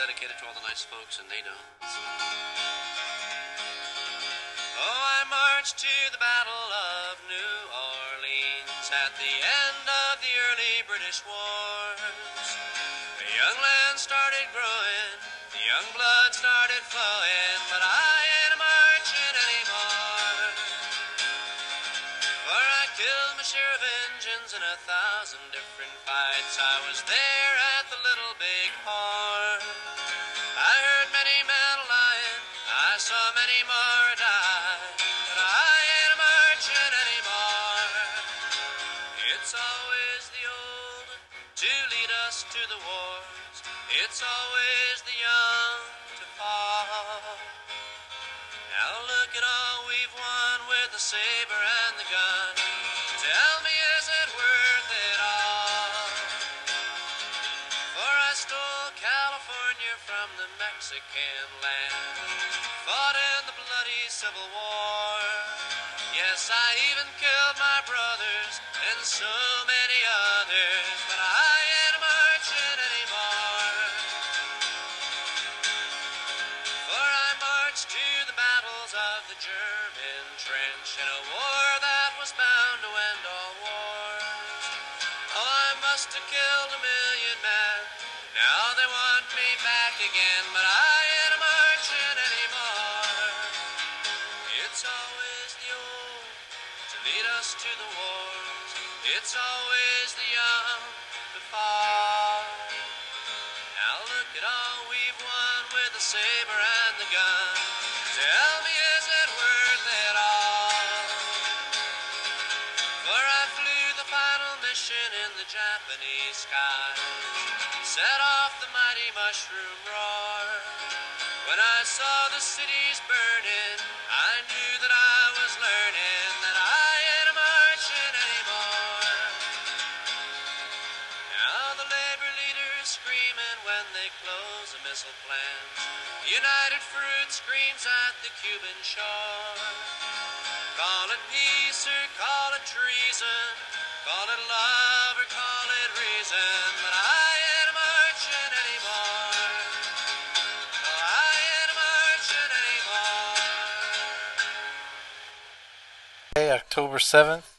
dedicated to all the nice folks in NATO. Oh, I marched to the Battle of New Orleans at the end of the early British wars. The young land started growing, the young blood started flowing, but I ain't marching anymore. For I killed my share of Injuns in 1,000 different fights. I was there at the Little Big Horn. I heard many men lying, I saw many more die, but I ain't marching anymore. It's always the old to lead us to the wars. It's always the young to fall. Now look at all we've won with the saber and the gun. Tell me, is it worth it all? For I stole California from the Mexican land, fought in the bloody Civil War. Yes, I even killed my brothers and so many others, but I ain't marching anymore. For I marched to the battles of the German trench in a war that was bound to end all wars. Oh, I must have killed 1,000,000 men. Now they want me back again, but I ain't marching anymore. It's always the old to lead us to the wars. It's always the young to fall. Now look at all we've won with the saber and the gun. Tell me, is it worth it all? For I flew the final mission in the Japanese skies, set off the mighty mushroom roar. When I saw the cities burning, I knew that I was learning that I ain't marching anymore. Now the labor leaders screaming when they close a missile plant. United Fruit screams at the Cuban shore. Call it peace or call it treason, call it love or call it reason, but I ain't marching anymore. No, I ain't marching anymore. Hey, October 7th,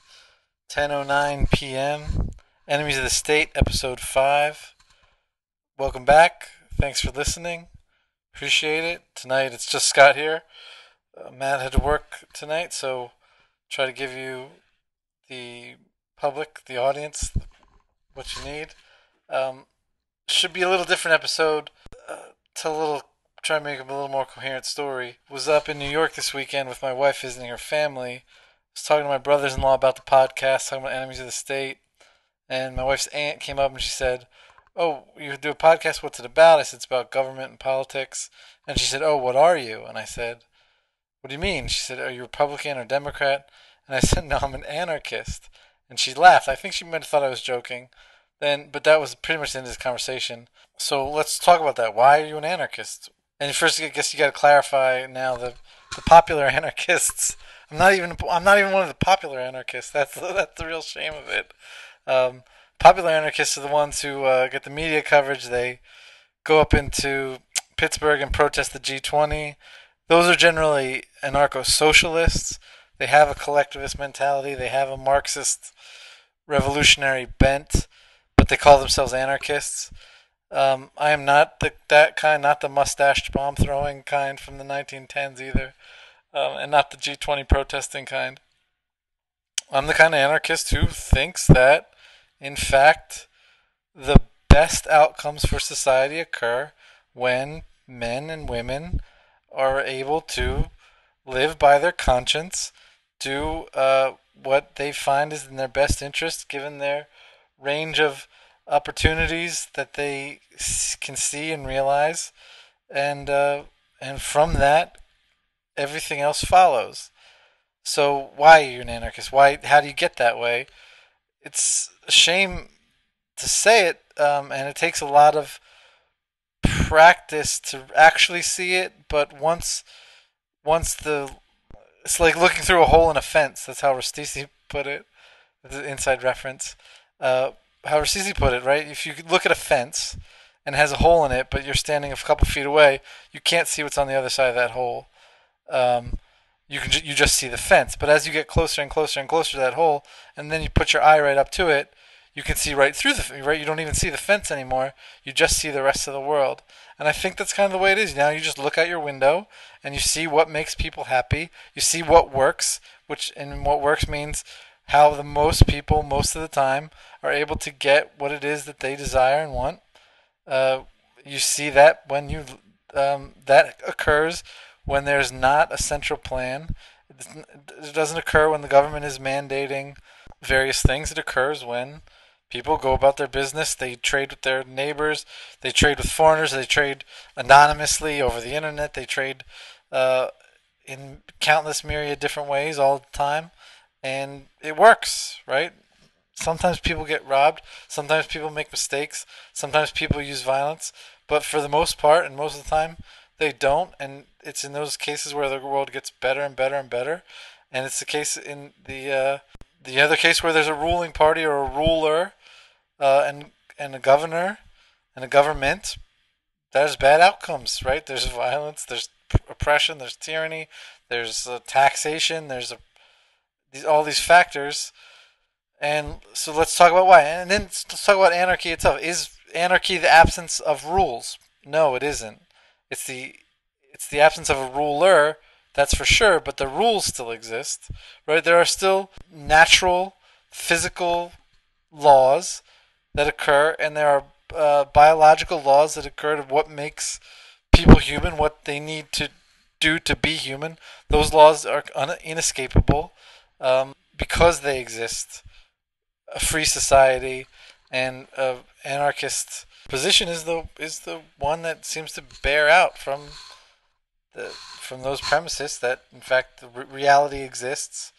10:09 p.m. Enemies of the State, Episode 5. Welcome back. Thanks for listening. Appreciate it. Tonight it's just Scott here. Matt had to work tonight, so try to give you the public, the audience, what you need. Should be a little different episode. Try to make a little more coherent story. Was up in New York this weekend with my wife visiting her family. Was talking to my brothers-in-law about the podcast, talking about Enemies of the State, and my wife's aunt came up and she said, "Oh, you do a podcast? What's it about?" I said, "It's about government and politics." And she said, "Oh, what are you?" And I said, "What do you mean?" She said, "Are you Republican or Democrat?" And I said, "No, I'm an anarchist." And she laughed. I think she might have thought I was joking. But that was pretty much the end of this conversation. So let's talk about that. Why are you an anarchist? And first, I guess you got to clarify now the popular anarchists. I'm not even one of the popular anarchists. That's the real shame of it. Popular anarchists are the ones who get the media coverage. They go up into Pittsburgh and protest the G20. Those are generally anarcho-socialists. They have a collectivist mentality. They have a Marxist revolutionary bent, but they call themselves anarchists. I am not that kind, not the mustached bomb-throwing kind from the 1910s either, and not the G20 protesting kind. I'm the kind of anarchist who thinks that, in fact, the best outcomes for society occur when men and women are able to live by their conscience, do what they find is in their best interest given their range of opportunities that they can see and realize, and from that, everything else follows. So why are you an anarchist? How do you get that way? It's a shame to say it, and it takes a lot of practice to actually see it, but once it's like looking through a hole in a fence. That's how Rastisi put it. The inside reference. How Rastisi put it, right? If you look at a fence and has a hole in it, but you're standing a couple feet away, you can't see what's on the other side of that hole. Um, you just see the fence. But as you get closer and closer and closer to that hole, and then you put your eye right up to it, you can see right through the right. You don't even see the fence anymore. You just see the rest of the world. And I think that's kind of the way it is now. You just look out your window and you see what makes people happy. You see what works, and what works means how the most people most of the time are able to get what it is that they desire and want. You see that when that occurs when there's not a central plan. It doesn't occur when the government is mandating various things. It occurs when people go about their business. They trade with their neighbors. They trade with foreigners. They trade anonymously over the internet. They trade in countless myriad different ways all the time, and it works, right? Sometimes people get robbed. Sometimes people make mistakes. Sometimes people use violence. But for the most part, and most of the time, they don't. And it's in those cases where the world gets better and better and better. And it's the case in the other case where there's a ruling party or a ruler, and a governor and a government. There's bad outcomes, right? There's violence. There's oppression. There's tyranny. There's taxation. There's all these factors. And so let's talk about why. And then let's talk about anarchy itself. Is anarchy the absence of rules? No, it isn't. It's the absence of a ruler, that's for sure, but the rules still exist, right? There are still natural, physical laws that occur, and there are biological laws that occur to what makes people human, what they need to do to be human. Those laws are inescapable because they exist. A free society and anarchist position is the one that seems to bear out from those premises that in fact the reality exists.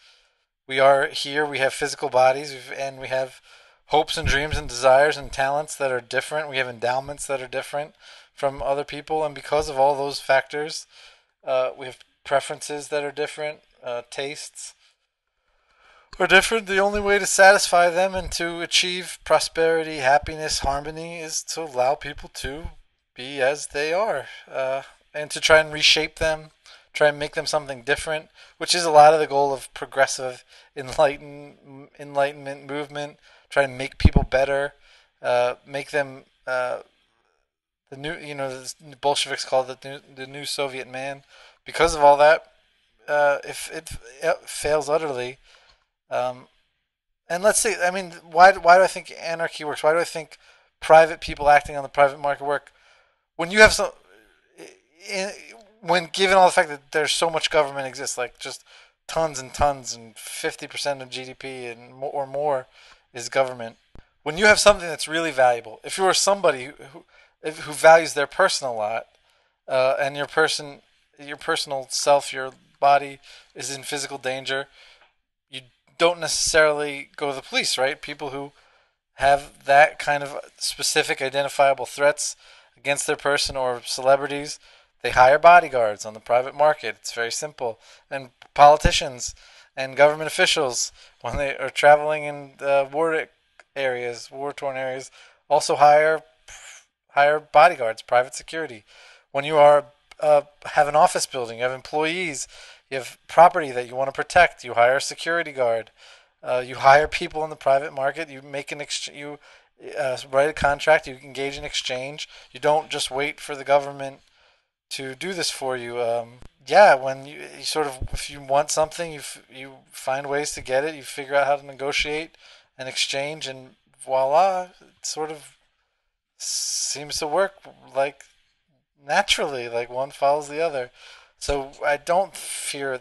We are here. We have physical bodies, and we have hopes and dreams and desires and talents that are different. We have endowments that are different from other people, and because of all those factors, we have preferences that are different, tastes are different. The only way to satisfy them and to achieve prosperity, happiness, harmony is to allow people to be as they are, and to try and reshape them, try and make them something different, which is a lot of the goal of progressive enlightenment movement. Try to make people better, make them the new, the Bolsheviks call it the new Soviet man. Because of all that, if it fails utterly. And let's say, I mean, why do I think anarchy works? Why do I think private people acting on the private market work? When you have when given all the fact that there's so much government exists, like just tons and tons, and 50% of GDP and or more is government. When you have something that's really valuable, if you are somebody who values their person a lot, and your personal self, your body is in physical danger, you don't necessarily go to the police, right? People who have that kind of specific identifiable threats against their person or celebrities, they hire bodyguards on the private market. It's very simple. And politicians and government officials, when they are traveling in war-torn areas, also hire bodyguards, private security. When you are have an office building, you have employees, you have property that you want to protect, you hire a security guard. You hire people in the private market. You make you write a contract. You engage in exchange. You don't just wait for the government to do this for you. When you sort of, if you want something, you find ways to get it. You figure out how to negotiate and exchange, and voila, it sort of seems to work like naturally, like one follows the other. So I don't figure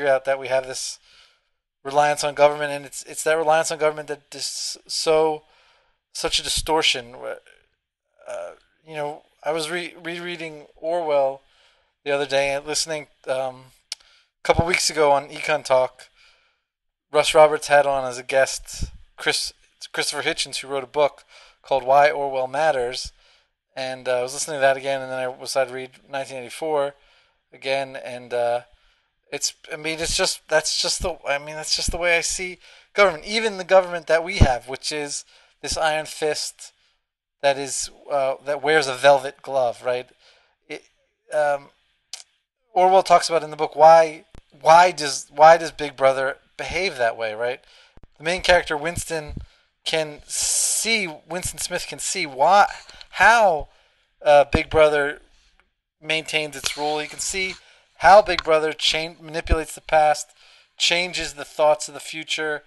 out that we have this reliance on government, and it's that reliance on government that is such a distortion. I was rereading Orwell the other day and listening a couple weeks ago on Econ Talk. Russ Roberts had on as a guest Christopher Hitchens, who wrote a book called Why Orwell Matters, and I was listening to that again, and then I decided to read 1984 again, and that's just the way I see government. Even the government that we have, which is this iron fist that wears a velvet glove, right? It, um, Orwell talks about in the book why does Big Brother behave that way, right? The main character Winston Smith can see why how Big Brother maintains its rule. He can see how Big Brother manipulates the past, changes the thoughts of the future,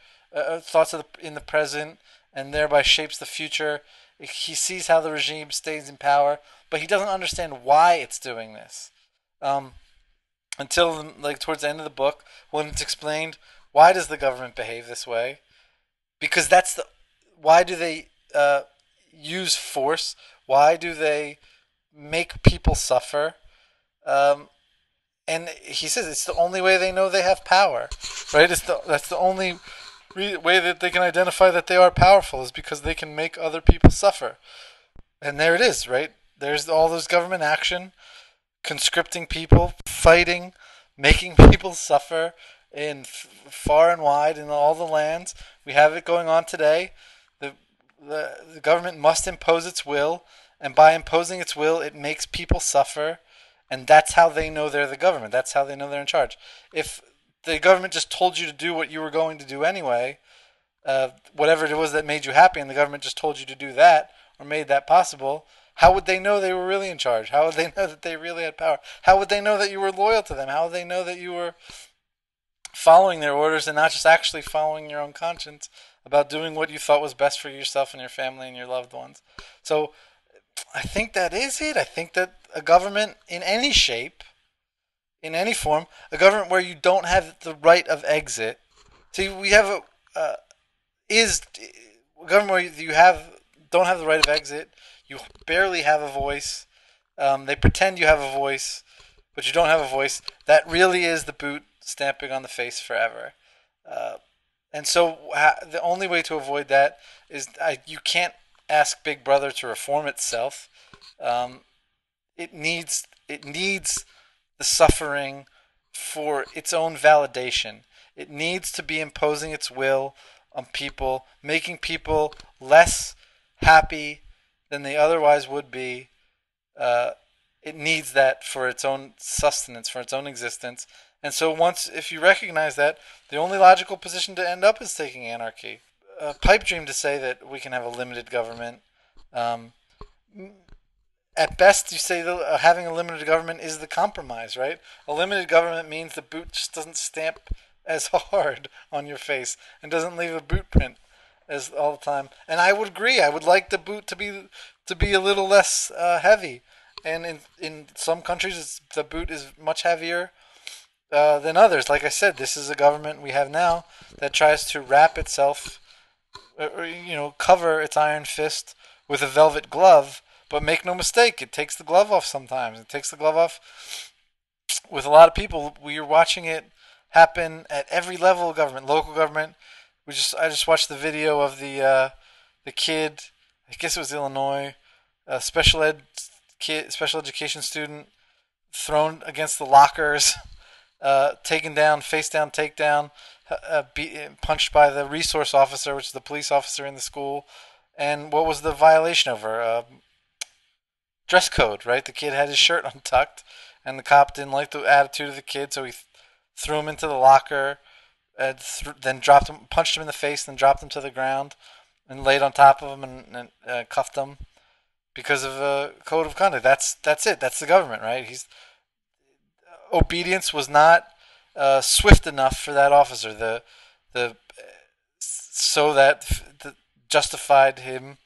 thoughts of in the present, and thereby shapes the future. He sees how the regime stays in power, but he doesn't understand why it's doing this. Um, until like towards the end of the book, when it's explained why does the government behave this way, because why do they use force? Why do they make people suffer? Um, and he says it's the only way they know they have power, right? That's the only way that they can identify that they are powerful is because they can make other people suffer. And there it is, right? There's all this government action, conscripting people, fighting, making people suffer in far and wide in all the lands. We have it going on today. The, the government must impose its will, and by imposing its will, it makes people suffer, and that's how they know they're the government. That's how they know they're in charge. If the government just told you to do what you were going to do anyway, whatever it was that made you happy, and the government just told you to do that or made that possible, how would they know they were really in charge? How would they know that they really had power? How would they know that you were loyal to them? How would they know that you were following their orders and not just actually following your own conscience about doing what you thought was best for yourself and your family and your loved ones? So I think that is it. I think that a government in any shape, in any form, a government where you don't have the right of exit. See, we have a government where you don't have the right of exit. You barely have a voice. They pretend you have a voice, but you don't have a voice. That really is the boot stamping on the face forever. And so the only way to avoid that is you can't ask Big Brother to reform itself. It needs the suffering for its own validation. It needs to be imposing its will on people, making people less happy than they otherwise would be. It needs that for its own sustenance, for its own existence. And so if you recognize that, the only logical position to end up is taking anarchy. Pipe dream to say that we can have a limited government. At best, you say that having a limited government is the compromise, right? A limited government means the boot just doesn't stamp as hard on your face and doesn't leave a boot print as all the time. And I would agree. I would like the boot to be a little less heavy. And in some countries, the boot is much heavier than others. Like I said, this is a government we have now that tries to wrap itself, cover its iron fist with a velvet glove. But make no mistake, it takes the glove off sometimes. It takes the glove off with a lot of people. We are watching it happen at every level of government, local government. I just watched the video of the kid. I guess it was Illinois, special education student, thrown against the lockers, taken down, face down, takedown, punched by the resource officer, which is the police officer in the school. And what was the violation of her? Dress code, right? The kid had his shirt untucked, and the cop didn't like the attitude of the kid, so he threw him into the locker, then punched him in the face, then dropped him to the ground, and laid on top of him and cuffed him because of a code of conduct. That's it. That's the government, right? Obedience was not swift enough for that officer. So that justified him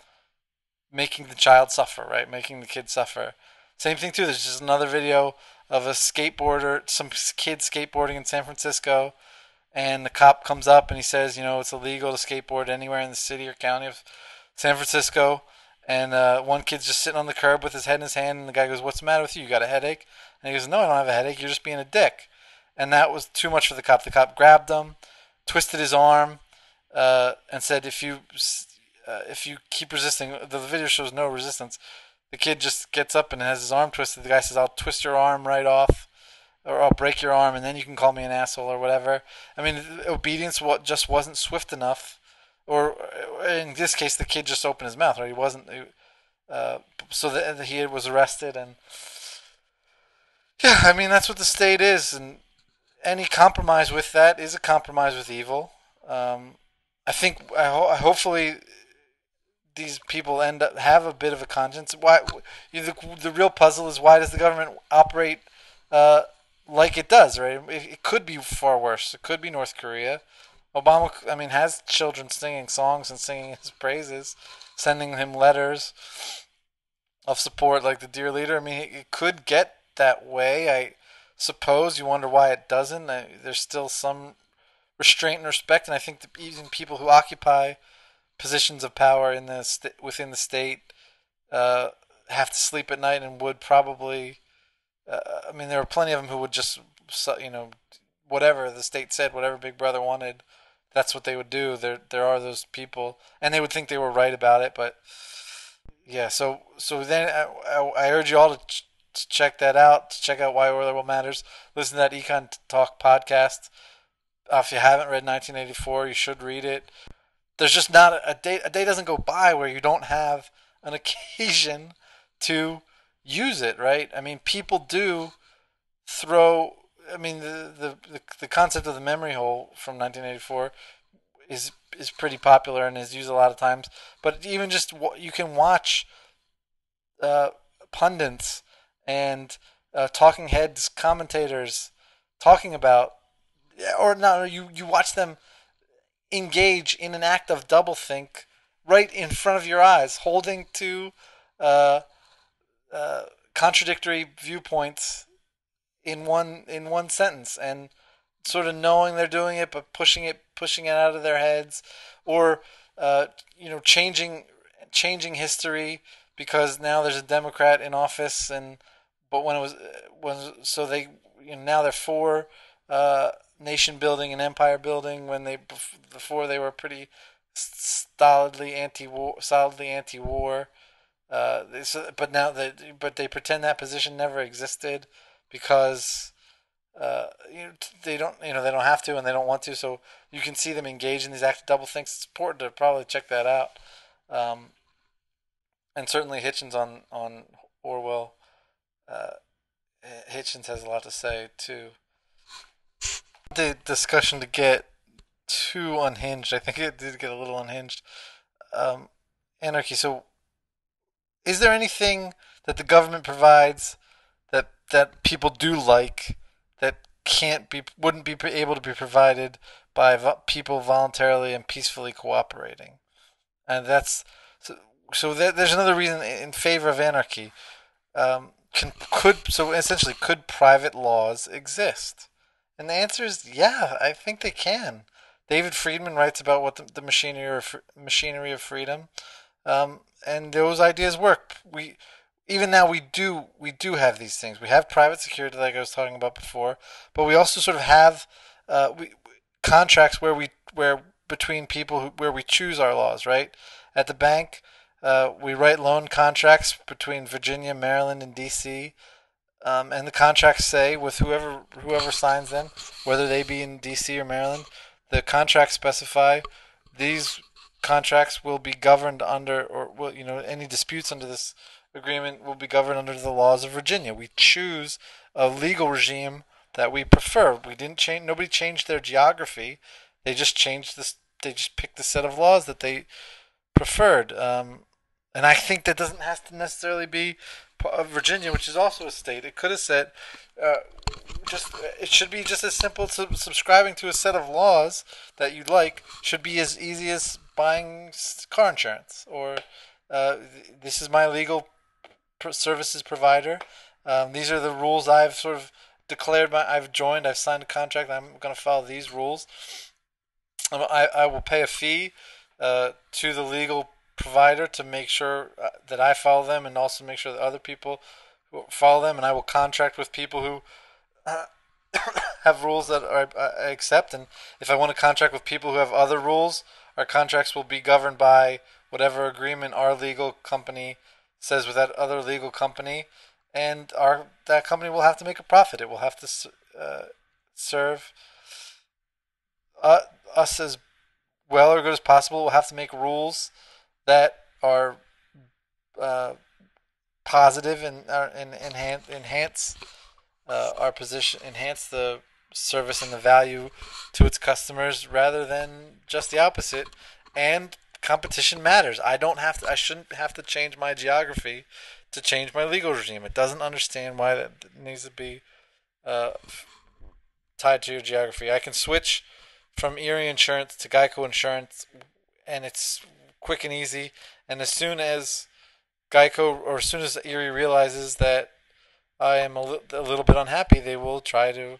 making the child suffer, right? Making the kid suffer. Same thing too. There's just another video of some kid skateboarding in San Francisco, and the cop comes up and he says, it's illegal to skateboard anywhere in the city or county of San Francisco. And one kid's just sitting on the curb with his head in his hand, and the guy goes, "What's the matter with you? You got a headache?" And he goes, "No, I don't have a headache. You're just being a dick." And that was too much for the cop. The cop grabbed him, twisted his arm, and said, if you keep resisting, the video shows no resistance. The kid just gets up and has his arm twisted. The guy says, "I'll twist your arm right off, or I'll break your arm, and then you can call me an asshole," or whatever. I mean, obedience just wasn't swift enough. Or in this case, the kid just opened his mouth, right? so that he was arrested. And yeah, I mean that's what the state is, and any compromise with that is a compromise with evil. Um, I think hopefully these people end up have a bit of a conscience. Why the real puzzle is why does the government operate uh, like it does? Right? It could be far worse. It could be North Korea. Obama, I mean, has children singing songs and singing his praises, sending him letters of support like the dear leader. I mean, it could get that way. I suppose you wonder why it doesn't. There's still some restraint and respect, and I think that even people who occupy positions of power in the within the state uh, have to sleep at night and would probably. I mean, there are plenty of them who would just, whatever the state said, whatever Big Brother wanted, that's what they would do. There are those people, and they would think they were right about it, but yeah. So then I urge you all to check that out. To check out Why Orwell Matters. Listen to that Econ Talk podcast. If you haven't read 1984, you should read it. There's just not a day. A day doesn't go by where you don't have an occasion to use it, right? I mean, people do throw. I mean, the concept of the memory hole from 1984 is pretty popular and is used a lot of times. But even just you can watch uh, pundits and talking heads, commentators talking about, or no, you watch them engage in an act of doublethink right in front of your eyes, holding to uh, contradictory viewpoints in one sentence, and sort of knowing they're doing it, but pushing it out of their heads, or changing history because now there's a Democrat in office, and but when it was so they now they're for nation building and empire building when they before they were pretty solidly anti-war. But now they pretend that position never existed because they don't have to and they don't want to. So you can see them engage in these active double thinks. It's important to probably check that out. Um, and certainly Hitchens on Orwell. Uh, Hitchens has a lot to say too. The discussion to get too unhinged. I think it did get a little unhinged. Um, Anarchy. So, is there anything that the government provides that people do like that wouldn't be able to be provided by people voluntarily and peacefully cooperating? And there's another reason in favor of anarchy. Could private laws exist? And the answer is yeah, I think they can. David Friedman writes about what the machinery of freedom, and those ideas work. Even now we do have these things. We have private security, like I was talking about before, but we also sort of have contracts where between people where we choose our laws. Right at the bank, we write loan contracts between Virginia, Maryland, and D.C. And the contracts say with whoever signs them, whether they be in D.C. or Maryland, the contracts specify these contracts will be governed under, or will any disputes under this agreement will be governed under the laws of Virginia. We choose a legal regime that we prefer. We didn't change. Nobody changed their geography. They just changed this. They just picked the set of laws that they preferred. And I think that doesn't have to necessarily be Virginia, which is also a state. It could have said, uh, it should be just as simple as subscribing to a set of laws that you like. Should be as easy as buying car insurance, or this is my legal services provider. These are the rules I've sort of I've joined. I've signed a contract. I'm going to follow these rules. I will pay a fee to the legal provider to make sure that I follow them, and also make sure that other people follow them. And I will contract with people who uh, have rules that I accept. And if I want to contract with people who have other rules, our contracts will be governed by whatever agreement our legal company says with that other legal company, and that company will have to make a profit. It will have to serve uh, us as well or good as possible. We'll have to make rules that are positive and enhance our position, enhance the service and the value to its customers, rather than just the opposite. And competition matters. I shouldn't have to change my geography to change my legal regime. It doesn't understand why that needs to be uh, tied to your geography. I can switch from Erie Insurance to Geico Insurance, and it's quick and easy. And as soon as Geico, or as soon as Erie realizes that I am a little bit unhappy, they will try to.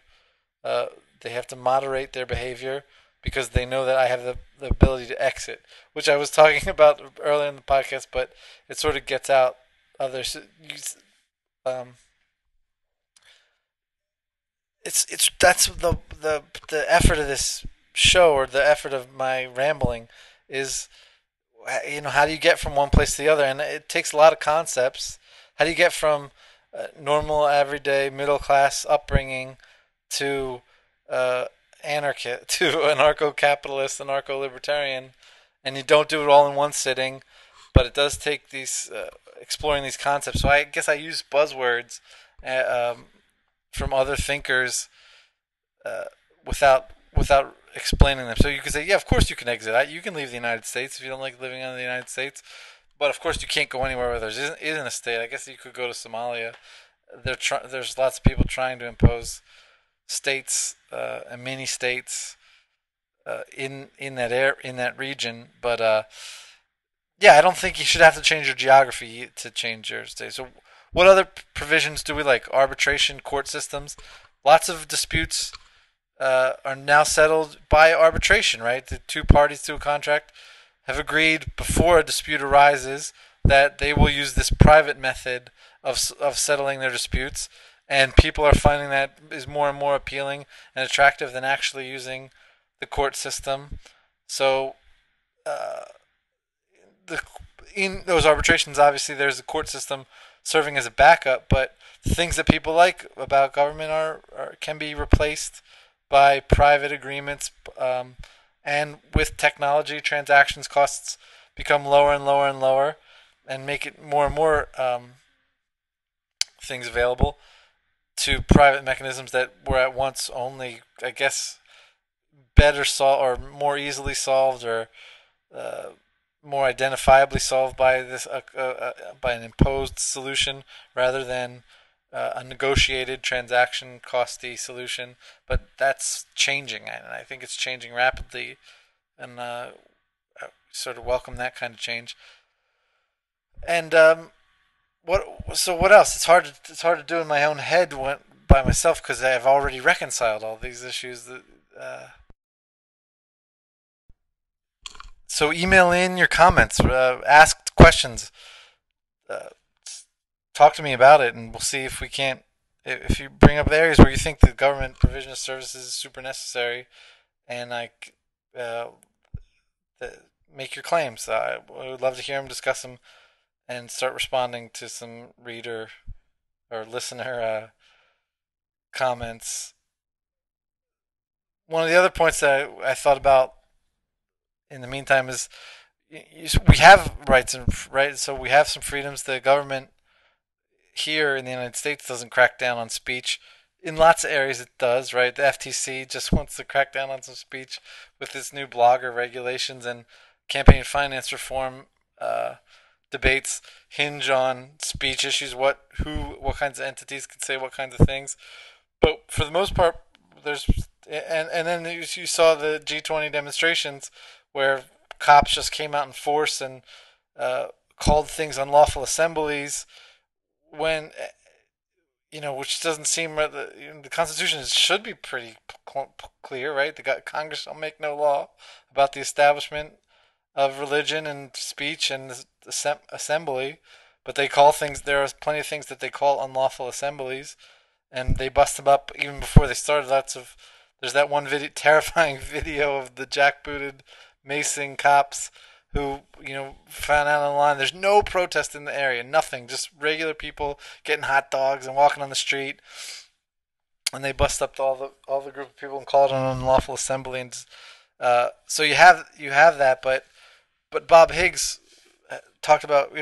Uh, they have to moderate their behavior because they know that I have the ability to exit, which I was talking about earlier in the podcast, but it sort of gets out. Others, um, it's that's the effort of this show, or the effort of my rambling, is how do you get from one place to the other, and it takes a lot of concepts. How do you get from normal, everyday, middle class upbringing to anarchist, to anarcho-capitalist, anarcho-libertarian, and you don't do it all in one sitting, but it does take these exploring these concepts. So I guess I use buzzwords from other thinkers uh, without explaining them. So you could say, yeah, of course you can exit. You can leave the United States if you don't like living in the United States, but of course you can't go anywhere where there isn't a state. I guess you could go to Somalia. There's lots of people trying to impose states and mini states in that region, but yeah, I don't think you should have to change your geography to change your state. So, what other provisions do we like? Arbitration, court systems. Lots of disputes are now settled by arbitration, right? The two parties to a contract have agreed before a dispute arises that they will use this private method of settling their disputes, and people are finding that is more and more appealing and attractive than actually using the court system. So, the in those arbitrations, obviously, there's a court system serving as a backup, but the things that people like about government can be replaced by private agreements, and with technology, transactions costs become lower and lower and lower, and make it more and more things available to private mechanisms that were at once only, I guess, better solved or more easily solved, or uh, more identifiably solved by by an imposed solution rather than a negotiated transaction costy solution. But that's changing, and I think it's changing rapidly, and I sort of welcome that kind of change. And what else? It's hard to do in my own head by myself, because I've already reconciled all these issues. So email in your comments, ask questions, uh, talk to me about it, and we'll see if we can't. If you bring up areas where you think the government provision of services is super necessary, and uh, make your claims. I would love to hear them, discuss them, and start responding to some reader or listener comments. One of the other points that I thought about in the meantime is we have rights, and right, so we have some freedoms. The government here in the United States doesn't crack down on speech. In lots of areas it does, right? The FTC just wants to crack down on some speech with its new blogger regulations, and campaign finance reform debates hinge on speech issues. What kinds of entities can say what kinds of things. But for the most part, there's and then you saw the G20 demonstrations where cops just came out in force and called things unlawful assemblies, when which doesn't seem the Constitution should be pretty clear, right? The Congress shall make no law about the establishment of religion and speech and assembly, but they call things. There are plenty of things that they call unlawful assemblies, and they bust them up even before they started. There's that one terrifying video of the jackbooted macing cops who found out online there's no protest in the area, nothing, just regular people getting hot dogs and walking on the street, and they bust up all the group of people and call it an unlawful assembly. And so you have that, but Bob Higgs talked about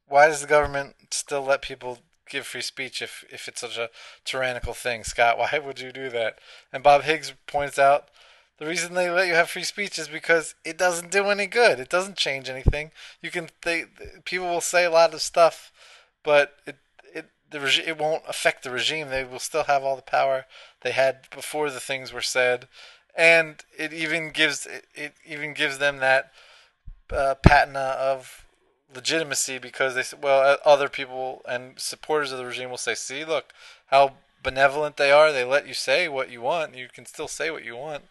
why does the government still let people give free speech if it's such a tyrannical thing, Scott? Why would you do that? And Bob Higgs points out the reason they let you have free speech is because it doesn't do any good. It doesn't change anything. You can people will say a lot of stuff, but it won't affect the regime. They will still have all the power they had before the things were said, and it even gives them that patina of legitimacy because they said, well, other people and supporters of the regime will say, see, look how benevolent they are. They let you say what you want. You can still say what you want.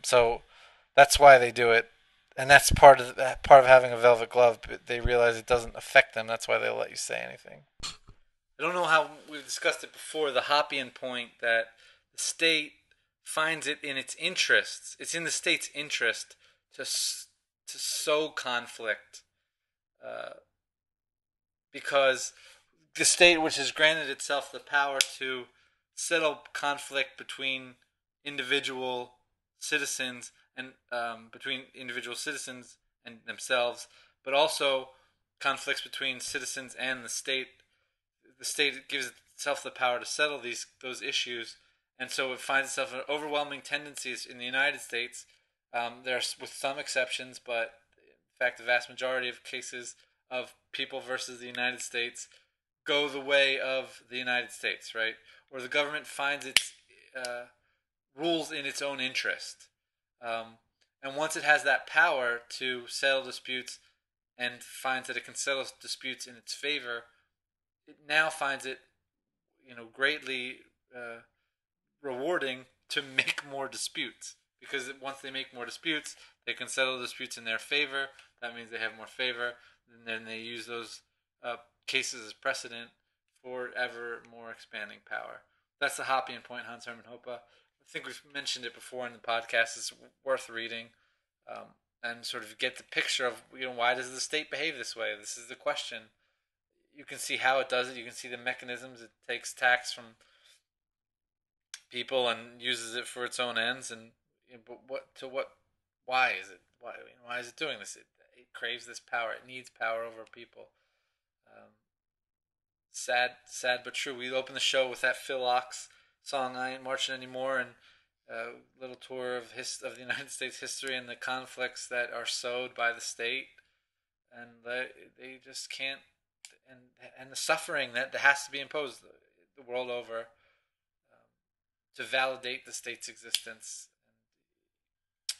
So that's why they do it, and that's part of having a velvet glove. But they realize it doesn't affect them. That's why they let you say anything. I don't know how we've discussed it before. The Hoppian point that the state finds it in its interests. It's in the state's interest to to sow conflict, uh, because the state, which has granted itself the power to settle conflict between individual citizens and between individual citizens and themselves, but also conflicts between citizens and the state. The state gives itself the power to settle those issues, and so it finds itself in overwhelming tendencies in the United States. There's with some exceptions, but in fact, the vast majority of cases of people versus the United States go the way of the United States, right? Or the government finds its rules in its own interest. And once it has that power to settle disputes and finds that it can settle disputes in its favor, it now finds it, greatly rewarding to make more disputes. Because once they make more disputes, they can settle disputes in their favor. That means they have more favor, and then they use those cases as precedent for ever more expanding power. That's the Hoppian point, Hans Hermann Hoppe. I think we've mentioned it before in the podcast. It's worth reading, and sort of get the picture of why does the state behave this way. This is the question. You can see how it does it. You can see the mechanisms. It takes tax from people and uses it for its own ends. And but why is it? Why is it doing this? It craves this power. It needs power over people. Um, sad but true. We opened the show with that Phil Ochs song "I Ain't Marching Anymore" and a little tour of the United States history and the conflicts that are sowed by the state, and they just can't, and the suffering that has to be imposed the world over, to validate the state's existence.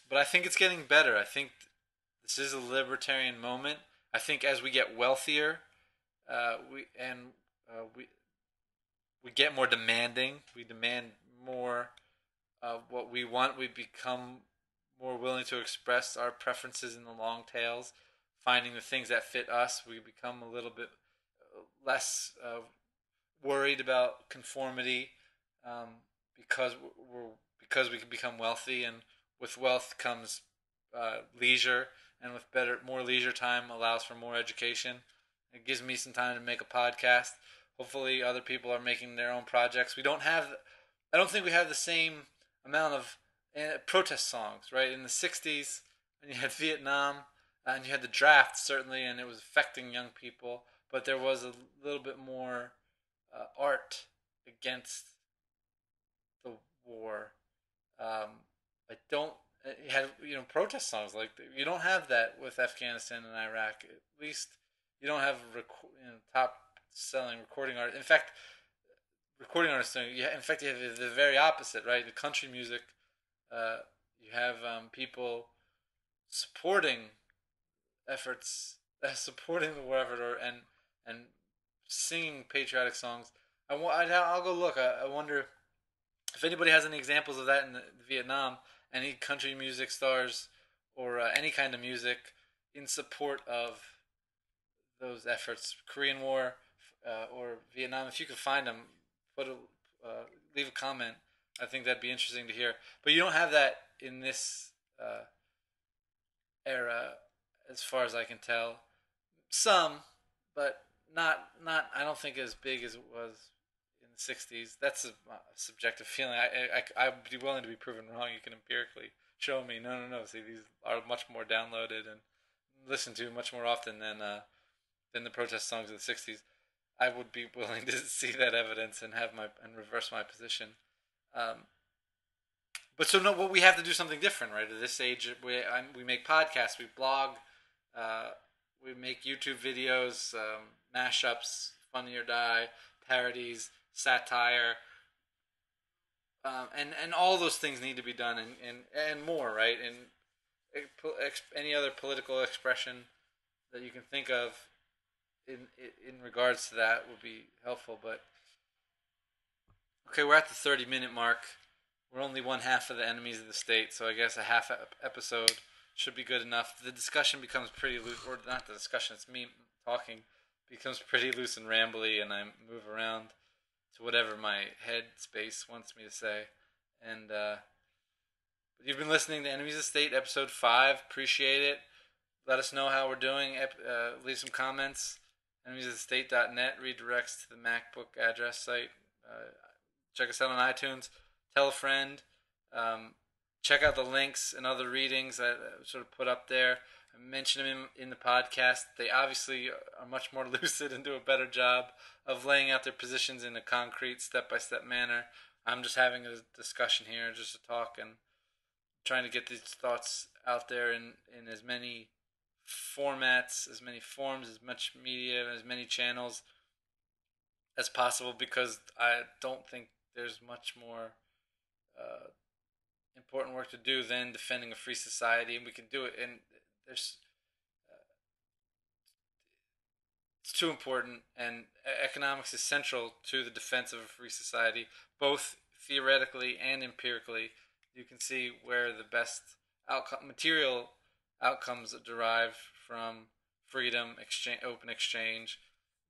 But I think it's getting better. I think this is a libertarian moment. I think as we get wealthier, we and we get more demanding. We demand more of what we want. We become more willing to express our preferences in the long tails, finding the things that fit us. We become a little bit less worried about conformity, because because we can become wealthy, and with wealth comes leisure, and with more leisure time allows for more education. It gives me some time to make a podcast. Hopefully, other people are making their own projects. I don't think we have the same amount of protest songs, right? In the '60s, and you had Vietnam, and you had the draft certainly, and it was affecting young people. But there was a little bit more art against the war. I don't. You had protest songs like you don't have that with Afghanistan and Iraq. At least you don't have top selling recording artists. In fact, recording artists. In fact, you have the very opposite, right? The country music. You have people supporting efforts, supporting the war effort, and singing patriotic songs. I'll go look. I wonder if anybody has any examples of that in Vietnam. Any country music stars or any kind of music in support of those efforts, Korean War or Vietnam. If you can find them, leave a comment. I think that'd be interesting to hear. But you don't have that in this era, as far as I can tell. Some, but not. I don't think as big as it was in the '60s. That's a subjective feeling. I'd be willing to be proven wrong. You can empirically show me. No. See, these are much more downloaded and listened to much more often than than the protest songs of the '60s, I would be willing to see that evidence and reverse my position. But so no, what we have to do something different, right? At this age, we make podcasts, we blog, uh, we make YouTube videos, mashups, Funny or Die, parodies, satire, and all those things need to be done, and more, right? And any other political expression that you can think of in regards to that would be helpful. But okay, we're at the 30-minute mark. We're only one half of the enemies of the state, so I guess a half episode should be good enough. The discussion becomes pretty loose, or not the discussion, it's me talking, becomes pretty loose and rambly, and I move around to whatever my head space wants me to say. And you've been listening to Enemies of the State, episode 5. Appreciate it. Let us know how we're doing. Leave some comments. enemiesofthestate.net redirects to the MacBook address site. Check us out on iTunes. Tell a friend. Check out the links and other readings I sort of put up there. I mentioned them in the podcast. They obviously are much more lucid and do a better job of laying out their positions in a concrete, step-by-step manner. I'm just having a discussion here, just to talk and trying to get these thoughts out there in as many formats, as many forms, as much media, as many channels as possible, because I don't think there's much more important work to do than defending a free society, and we can do it. And there's it's too important, and economics is central to the defense of a free society, both theoretically and empirically. You can see where the best material outcomes derive from freedom, open exchange.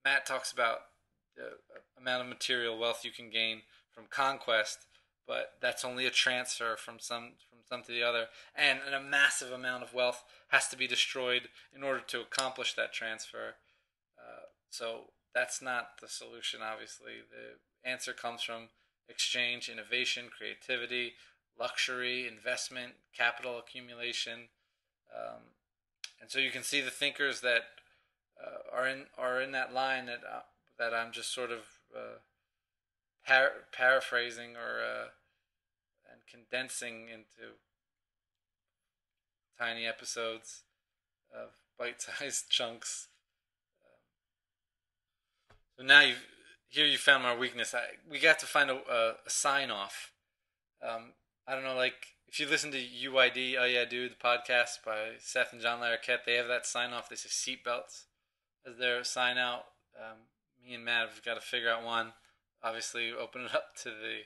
Matt talks about the amount of material wealth you can gain from conquest, but that's only a transfer from some to the other, and a massive amount of wealth has to be destroyed in order to accomplish that transfer. So that's not the solution, obviously. The answer comes from exchange, innovation, creativity, luxury, investment, capital accumulation, and so you can see the thinkers that are in that line that I'm just sort of paraphrasing or and condensing into tiny episodes of bite-sized chunks. So now you found my weakness. We got to find a sign off. I don't know, like if you listen to UID, Oh Yeah Dude, the podcast by Seth and John Larroquette, they have that sign off. They say seatbelts as their sign out. Me and Matt have got to figure out one. Obviously, open it up to the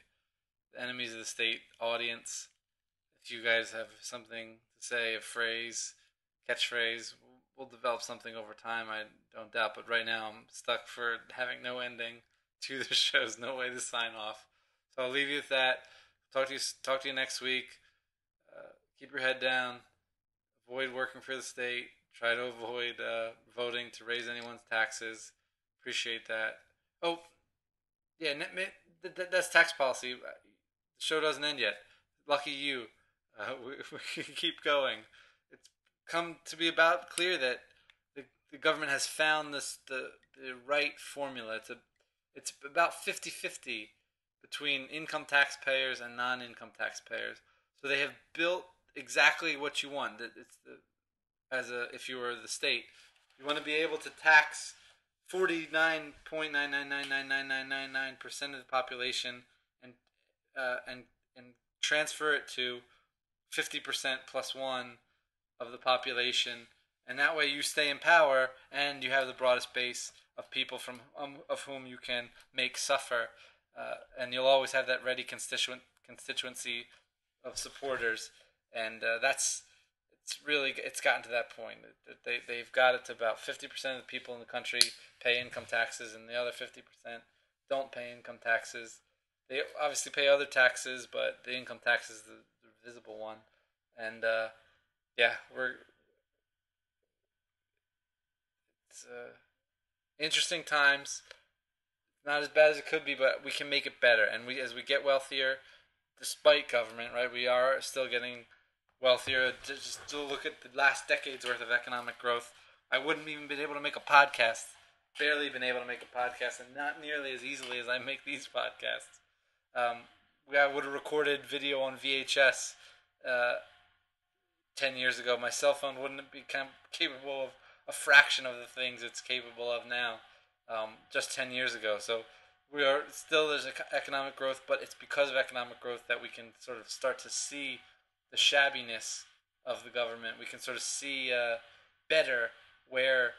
enemies of the state audience. If you guys have something to say, a phrase, catchphrase, we'll develop something over time, I don't doubt. But right now, I'm stuck for having no ending to the shows, no way to sign off. So I'll leave you with that. Talk to you next week. Keep your head down. Avoid working for the state. Try to avoid voting to raise anyone's taxes. Appreciate that. Oh, yeah, that's tax policy. The show doesn't end yet. Lucky you. We can keep going. It's come to be about clear that the government has found the right formula. It's about 50-50 between income taxpayers and non-income taxpayers. So they have built exactly what you want. If you were the state, you want to be able to tax 49.9999999% of the population and transfer it to 50% plus one of the population, and that way you stay in power and you have the broadest base of people of whom you can make suffer, and you'll always have that ready constituency of supporters, and it's gotten to that point. They've got it to about 50% of the people in the country pay income taxes, and the other 50% don't pay income taxes. They obviously pay other taxes, but the income tax is the visible one. And it's interesting times. Not as bad as it could be, but we can make it better. And as we get wealthier, despite government, right, we are still getting wealthier. Just to look at the last decade's worth of economic growth, I wouldn't even been able to make a podcast. Barely been able to make a podcast, and not nearly as easily as I make these podcasts. I would have recorded video on VHS 10 years ago. My cell phone wouldn't have become capable of a fraction of the things it's capable of now, just 10 years ago. So we are still, there's economic growth, but it's because of economic growth that we can sort of start to see the shabbiness of the government. We can sort of see better where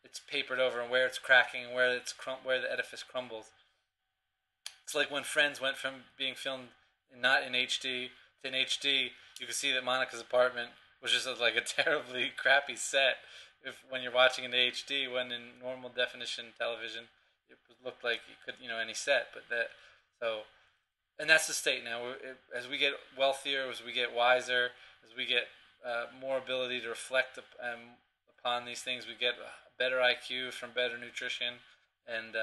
it's papered over and where it's cracking and where where the edifice crumbles. It's like when Friends went from being filmed not in HD to in HD. You could see that Monica's apartment was just like a terribly crappy set. When you're watching in HD, when in normal definition television, it looked like you could any set. But and that's the state now. As we get wealthier, as we get wiser, as we get more ability to reflect upon these things, we get better IQ from better nutrition and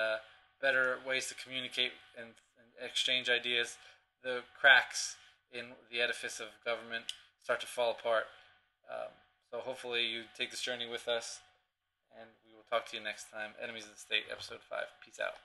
better ways to communicate and exchange ideas. The cracks in the edifice of government start to fall apart. So hopefully you take this journey with us, and we will talk to you next time. Enemies of the State, Episode 5. Peace out.